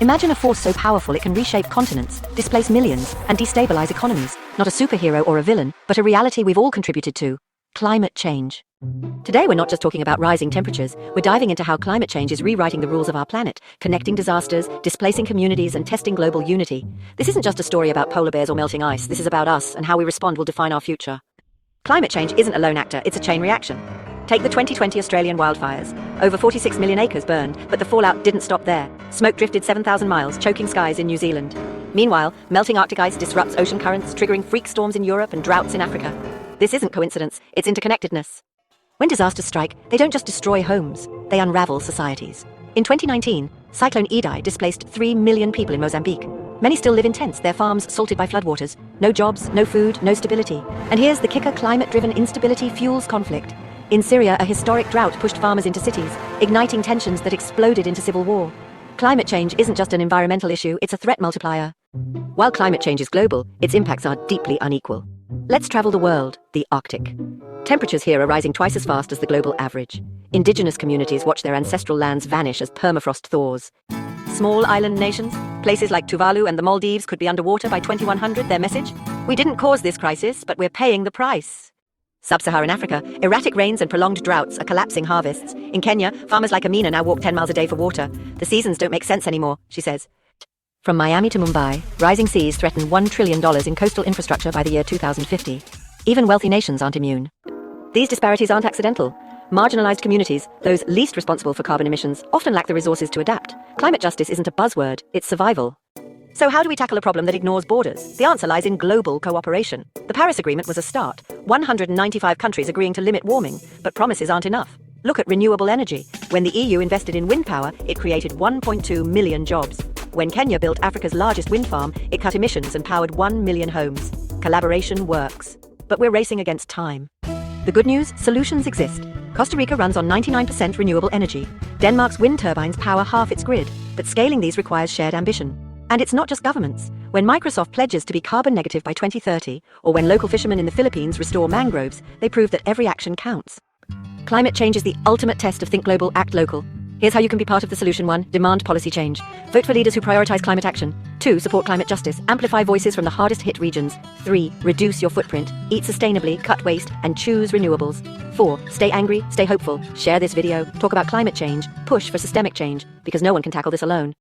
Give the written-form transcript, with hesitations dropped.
Imagine a force so powerful it can reshape continents, displace millions, and destabilize economies. Not a superhero or a villain, but a reality we've all contributed to. Climate change. Today we're not just talking about rising temperatures, we're diving into how climate change is rewriting the rules of our planet, connecting disasters, displacing communities, and testing global unity. This isn't just a story about polar bears or melting ice, this is about us, and how we respond will define our future. Climate change isn't a lone actor, it's a chain reaction. Take the 2020 Australian wildfires. Over 46 million acres burned, but the fallout didn't stop there. Smoke drifted 7,000 miles, choking skies in New Zealand. Meanwhile, melting Arctic ice disrupts ocean currents, triggering freak storms in Europe and droughts in Africa. This isn't coincidence, it's interconnectedness. When disasters strike, they don't just destroy homes, they unravel societies. In 2019, Cyclone Idai displaced 3 million people in Mozambique. Many still live in tents, their farms salted by floodwaters. No jobs, no food, no stability. And here's the kicker: climate-driven instability fuels conflict. In Syria, a historic drought pushed farmers into cities, igniting tensions that exploded into civil war. Climate change isn't just an environmental issue, it's a threat multiplier. While climate change is global, its impacts are deeply unequal. Let's travel the world, the Arctic. Temperatures here are rising twice as fast as the global average. Indigenous communities watch their ancestral lands vanish as permafrost thaws. Small island nations, places like Tuvalu and the Maldives, could be underwater by 2100, their message? We didn't cause this crisis, but we're paying the price. Sub-Saharan Africa, erratic rains and prolonged droughts are collapsing harvests. In Kenya, farmers like Amina now walk 10 miles a day for water. The seasons don't make sense anymore, she says. From Miami to Mumbai, rising seas threaten $1 trillion in coastal infrastructure by the year 2050. Even wealthy nations aren't immune. These disparities aren't accidental. Marginalized communities, those least responsible for carbon emissions, often lack the resources to adapt. Climate justice isn't a buzzword, it's survival. So how do we tackle a problem that ignores borders? The answer lies in global cooperation. The Paris Agreement was a start, 195 countries agreeing to limit warming, but promises aren't enough. Look at renewable energy. When the EU invested in wind power, it created 1.2 million jobs. When Kenya built Africa's largest wind farm, it cut emissions and powered 1 million homes. Collaboration works. But we're racing against time. The good news? Solutions exist. Costa Rica runs on 99% renewable energy. Denmark's wind turbines power half its grid, but scaling these requires shared ambition. And it's not just governments. When Microsoft pledges to be carbon negative by 2030, or when local fishermen in the Philippines restore mangroves, they prove that every action counts. Climate change is the ultimate test of think global, act local. Here's how you can be part of the solution. 1. Demand policy change. Vote for leaders who prioritize climate action. 2. Support climate justice. Amplify voices from the hardest hit regions. 3. Reduce your footprint. Eat sustainably, cut waste, and choose renewables. 4. Stay angry, stay hopeful. Share this video. Talk about climate change. Push for systemic change, because no one can tackle this alone.